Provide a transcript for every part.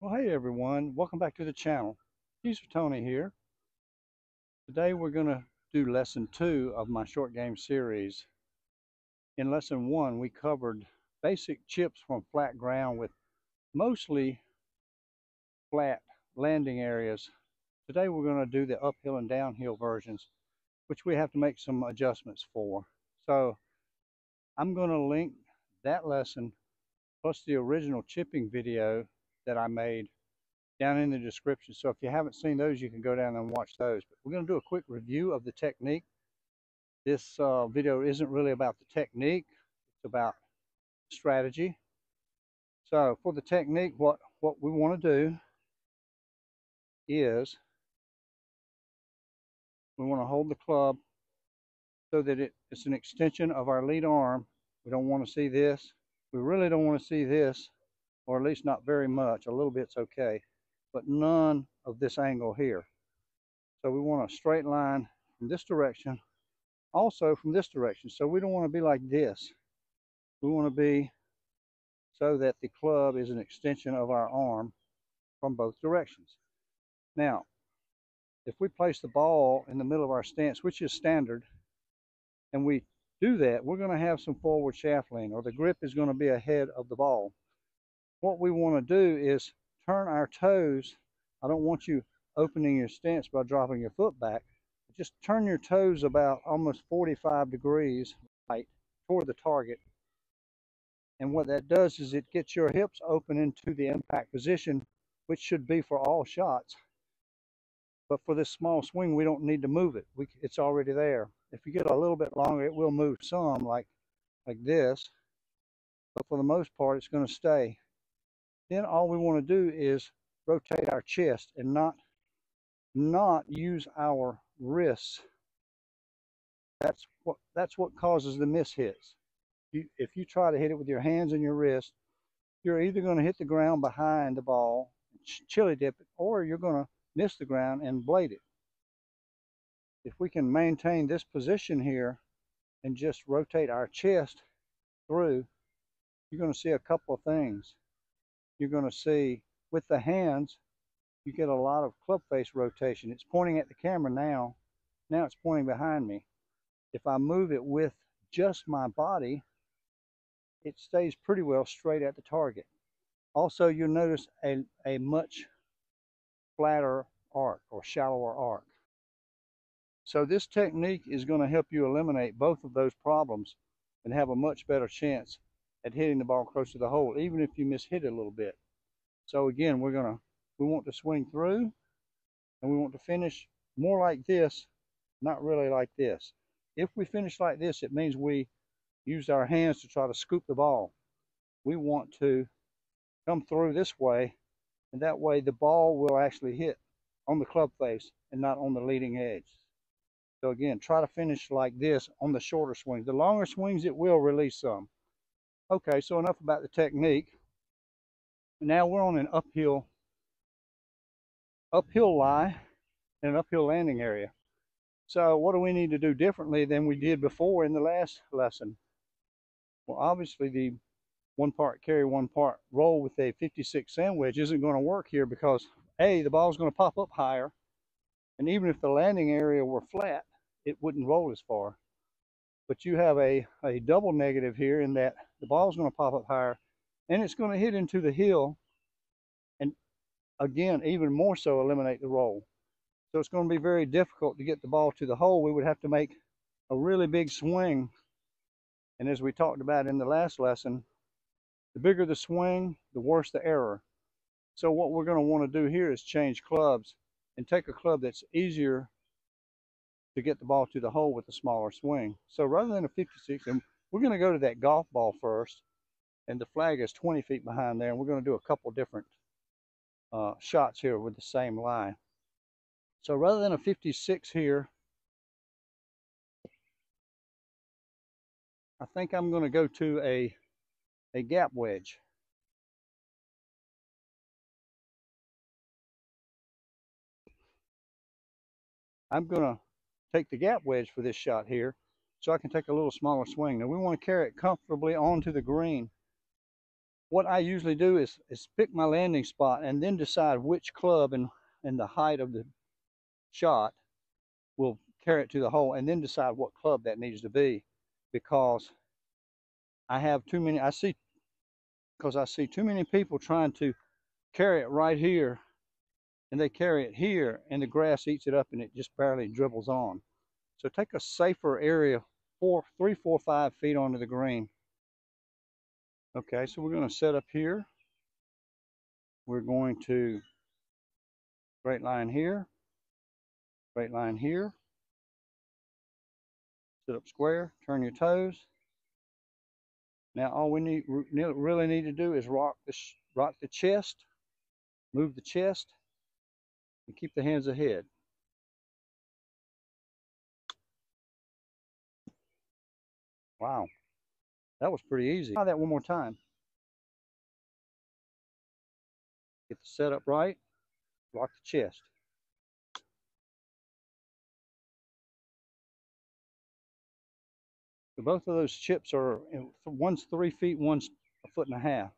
Well, hey everyone, welcome back to the channel. Teaser Tony here. Today we're going to do lesson 2 of my short game series. In lesson 1, we covered basic chips from flat ground with mostly flat landing areas. Today we're going to do the uphill and downhill versions, which we have to make some adjustments for. So I'm going to link that lesson plus the original chipping video that I made down in the description. So if you haven't seen those, you can go down and watch those. But we're going to do a quick review of the technique. This video isn't really about the technique, it's about strategy. So for the technique, what we want to do is we want to hold the club so that it's an extension of our lead arm. We don't want to see this. We really don't want to see this, or at least not very much. A little bit's okay, but none of this angle here. So we want a straight line from this direction, also from this direction. So we don't want to be like this. We want to be so that the club is an extension of our arm from both directions. Now, if we place the ball in the middle of our stance, which is standard, and we do that, we're going to have some forward shaft lean, or the grip is going to be ahead of the ball. What we want to do is turn our toes. I don't want you opening your stance by dropping your foot back. Just turn your toes about almost 45 degrees right toward the target. And what that does is it gets your hips open into the impact position, which should be for all shots. But for this small swing, we don't need to move it. It's already there. If you get a little bit longer, it will move some, like this. But for the most part, it's going to stay. Then all we want to do is rotate our chest and not use our wrists. That's what causes the miss hits. If you try to hit it with your hands and your wrist, you're either going to hit the ground behind the ball, chili dip it, or you're going to miss the ground and blade it. If we can maintain this position here and just rotate our chest through, you're going to see a couple of things. You're going to see with the hands, you get a lot of club face rotation. It's pointing at the camera now. Now it's pointing behind me. If I move it with just my body, it stays pretty well straight at the target. Also, you'll notice a much flatter arc or shallower arc. So this technique is going to help you eliminate both of those problems and have a much better chance at hitting the ball close to the hole, even if you mishit it a little bit. So again, we want to swing through, and we want to finish more like this, not really like this. If we finish like this, it means we use our hands to try to scoop the ball. We want to come through this way, and that way the ball will actually hit on the club face and not on the leading edge. So again, try to finish like this on the shorter swings. The longer swings, it will release some. Okay, so enough about the technique. Now we're on an uphill lie and an uphill landing area. So what do we need to do differently than we did before in the last lesson? Well, obviously the 1 part carry, 1 part roll with a 56 sand wedge isn't going to work here because A, the ball's going to pop up higher, and even if the landing area were flat, it wouldn't roll as far. But you have a double negative here in that the ball's going to pop up higher, and it's going to hit into the hill, and again, even more so eliminate the roll. So it's going to be very difficult to get the ball to the hole. We would have to make a really big swing. And as we talked about in the last lesson, the bigger the swing, the worse the error. So what we're going to want to do here is change clubs and take a club that's easier to get the ball to the hole with a smaller swing. So rather than a 56, and we're going to go to that golf ball first, and the flag is 20 feet behind there, and we're going to do a couple different shots here with the same lie. So rather than a 56 here, I think I'm going to go to a gap wedge. I'm going to take the gap wedge for this shot here so I can take a little smaller swing. Now we want to carry it comfortably onto the green. what I usually do is pick my landing spot and then decide which club and the height of the shot will carry it to the hole, and then decide what club that needs to be, because I have too many, I see too many people trying to carry it right here, and they carry it here and the grass eats it up and it just barely dribbles on. So take a safer area, 3, 4, 5 feet onto the green. Okay, so we're going to set up here. We're going to straight line here, straight line here, sit up square, turn your toes. Now all we really need to do is rock the chest, move the chest, and keep the hands ahead. Wow, that was pretty easy. Try that one more time. Get the setup right, rock the chest. So both of those chips are, one's 3 feet, one's 1.5 feet.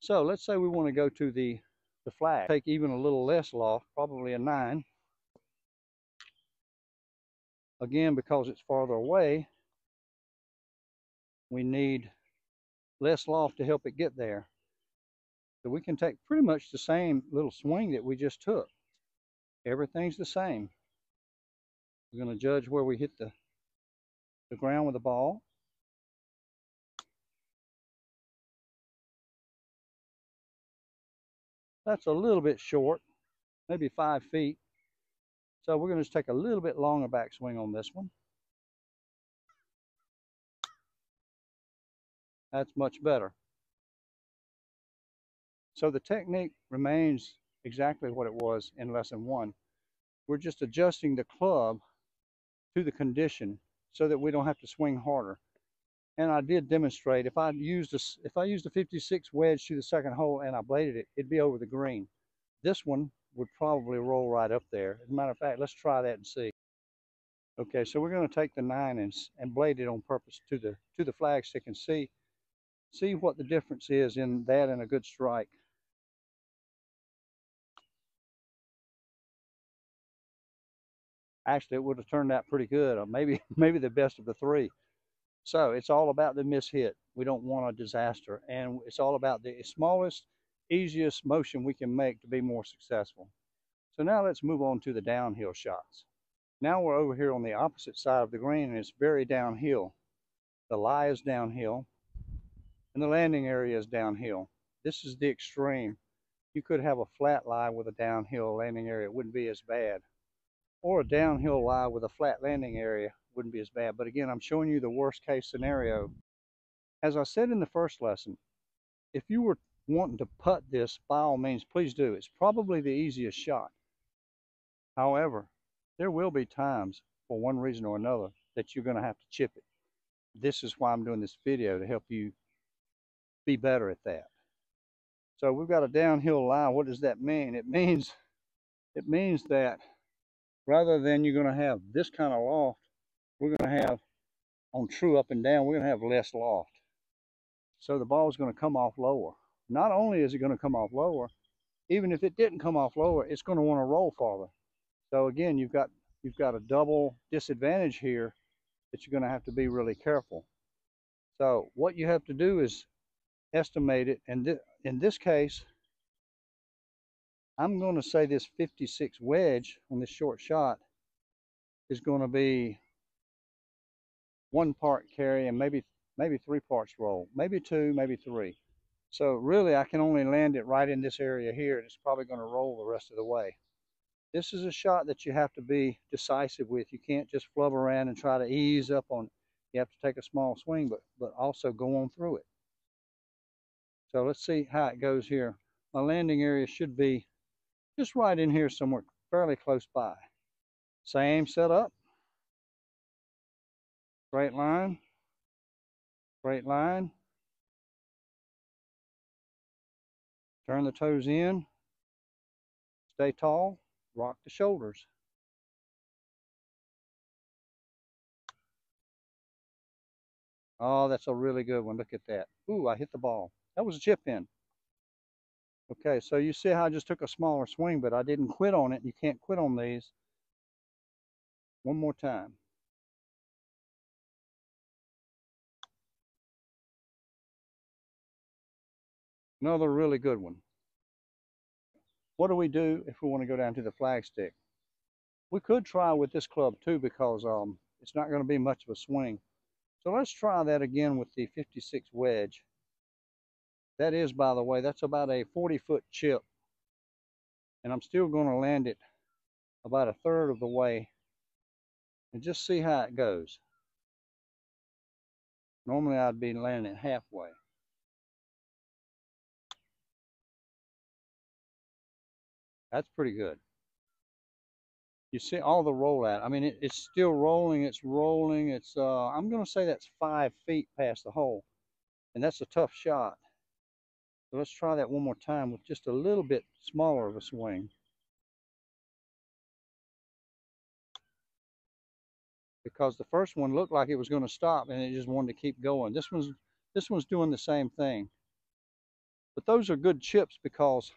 So let's say we want to go to the flag. Take even a little less loft, probably a 9. Again, because it's farther away, we need less loft to help it get there. So we can take pretty much the same little swing that we just took. Everything's the same. We're going to judge where we hit the ground with the ball. That's a little bit short, maybe 5 feet. So we're going to just take a little bit longer backswing on this one. That's much better. So the technique remains exactly what it was in lesson 1. We're just adjusting the club to the condition so that we don't have to swing harder. And I did demonstrate, if I used a 56 wedge to the second hole and I bladed it, it'd be over the green. This one would probably roll right up there. As a matter of fact, let's try that and see. Okay, so we're going to take the 9 and blade it on purpose to the flagstick and see what the difference is in that and a good strike. Actually, it would have turned out pretty good, or maybe the best of the 3. So it's all about the mishit. We don't want a disaster, and it's all about the smallest, easiest motion we can make to be more successful. So now let's move on to the downhill shots. Now we're over here on the opposite side of the green, and it's very downhill. The lie is downhill, and the landing area is downhill. This is the extreme. You could have a flat lie with a downhill landing area. It wouldn't be as bad. Or a downhill lie with a flat landing area wouldn't be as bad. But again, I'm showing you the worst case scenario. As I said in the first lesson, if you were wanting to putt this, by all means, please do. It's probably the easiest shot. However, there will be times, for one reason or another, that you're going to have to chip it. This is why I'm doing this video, to help you be better at that. So we've got a downhill lie. What does that mean? It means that rather than you're going to have this kind of loft, we're going to have, on true up and down, we're going to have less loft. So the ball is going to come off lower. Not only is it going to come off lower, even if it didn't come off lower, it's going to want to roll farther. So again, you've got a double disadvantage here that you're going to have to be really careful. So what you have to do is estimate it, and in this case, I'm going to say this 56 wedge on this short shot is going to be 1 part carry and maybe 3 parts roll, maybe 2, maybe 3. So really, I can only land it right in this area here, and it's probably going to roll the rest of the way. This is a shot that you have to be decisive with. You can't just flub around and try to ease up on it. You have to take a small swing, but also go on through it. So let's see how it goes here. My landing area should be just right in here somewhere, fairly close by. Same setup. Straight line. Straight line. Turn the toes in. Stay tall. Rock the shoulders. Oh, that's a really good one. Look at that. Ooh, I hit the ball. That was a chip in. Okay, so you see how I just took a smaller swing, but I didn't quit on it. You can't quit on these. One more time. Another really good one. What do we do if we want to go down to the flagstick? We could try with this club too, because it's not going to be much of a swing. So let's try that again with the 56 wedge. That is, by the way, that's about a 40-foot chip. And I'm still going to land it about a third of the way and just see how it goes. Normally I'd be landing it halfway. That's pretty good. You see all the rollout. I mean, it's still rolling. It's rolling. It's I'm going to say that's 5 feet past the hole, and that's a tough shot. So let's try that one more time with just a little bit smaller of a swing. Because the first one looked like it was going to stop, and it just wanted to keep going. This one's doing the same thing. But those are good chips because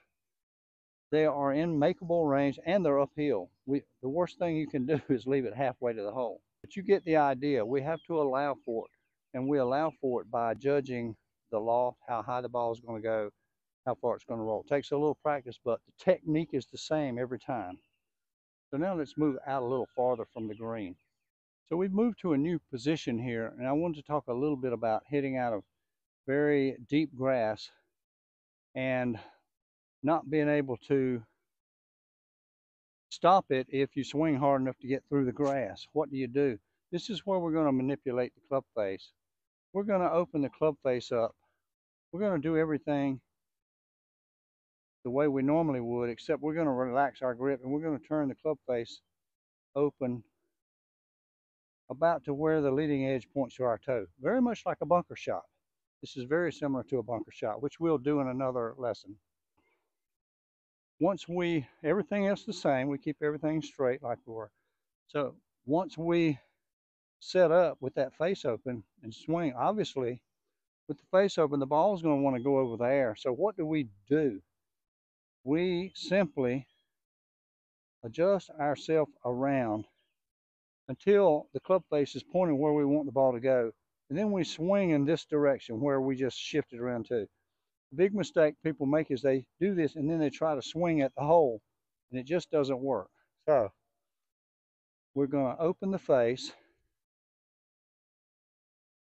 they are in makeable range and they're uphill. The worst thing you can do is leave it halfway to the hole. But you get the idea. We have to allow for it. And we allow for it by judging the loft, how high the ball is going to go, how far it's going to roll. It takes a little practice, but the technique is the same every time. So now let's move out a little farther from the green. So we've moved to a new position here, and I wanted to talk a little bit about hitting out of very deep grass and not being able to stop it if you swing hard enough to get through the grass. What do? This is where we're going to manipulate the club face. We're going to open the club face up. We're going to do everything the way we normally would, except we're going to relax our grip and we're going to turn the club face open about to where the leading edge points to our toe. Very much like a bunker shot. This is very similar to a bunker shot, which we'll do in another lesson. Once everything else the same, we keep everything straight like we were. So once we set up with that face open and swing, obviously with the face open, the ball is going to want to go over the air. So what do? We simply adjust ourselves around until the club face is pointing where we want the ball to go. And then we swing in this direction where we just shifted around to. The big mistake people make is they do this and then they try to swing at the hole, and it just doesn't work. So we're going to open the face,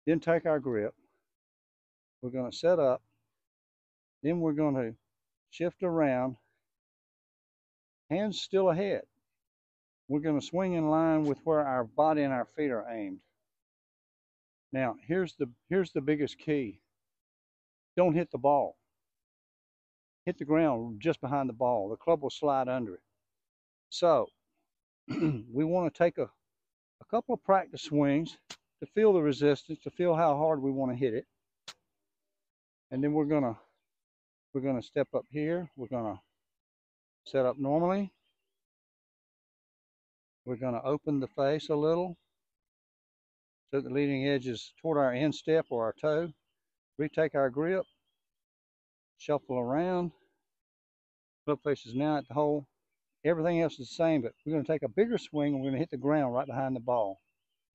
then take our grip. We're going to set up, then we're going to shift around, hands still ahead. We're going to swing in line with where our body and our feet are aimed. Now, here's the biggest key. Don't hit the ball. Hit the ground just behind the ball. The club will slide under it. So, we want to take a couple of practice swings to feel the resistance, to feel how hard we want to hit it. And then we're gonna step up here. We're gonna set up normally. We're gonna open the face a little so the leading edge is toward our instep or our toe. Retake our grip, shuffle around. Club face is now at the hole. Everything else is the same, but we're going to take a bigger swing and we're going to hit the ground right behind the ball.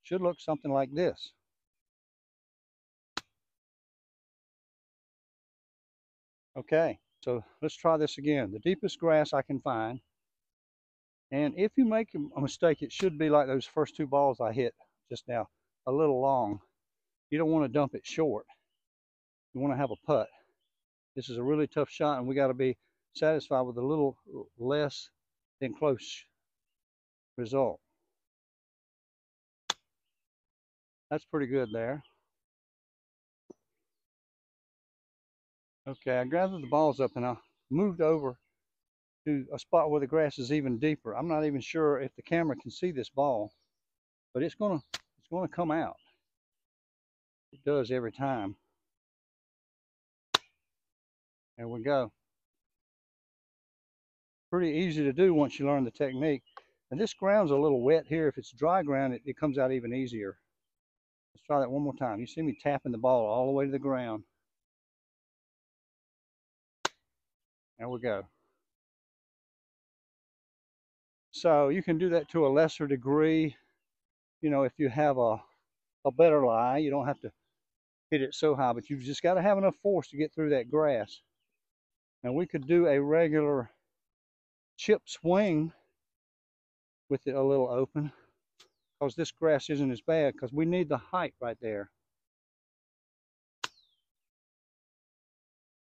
Should look something like this. Okay, so let's try this again. The deepest grass I can find. And if you make a mistake, it should be like those first 2 balls I hit just now, a little long. You don't want to dump it short. You want to have a putt. This is a really tough shot, and we got to be satisfied with a little less than close result. That's pretty good there. Okay, I gathered the balls up and I moved over to a spot where the grass is even deeper. I'm not even sure if the camera can see this ball, but it's gonna come out. It does every time. There we go. Pretty easy to do once you learn the technique. And this ground's a little wet here. If it's dry ground, it comes out even easier. Let's try that one more time. You see me tapping the ball all the way to the ground. There we go. So you can do that to a lesser degree. You know, if you have a better lie, you don't have to hit it so high, but you've just got to have enough force to get through that grass. Now we could do a regular chip swing with it a little open, because this grass isn't as bad, because we need the height right there.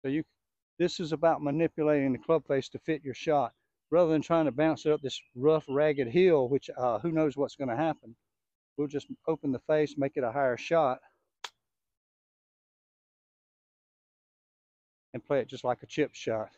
So this is about manipulating the club face to fit your shot, rather than trying to bounce it up this rough, ragged hill, which who knows what's going to happen. We'll just open the face, make it a higher shot, and play it just like a chip shot.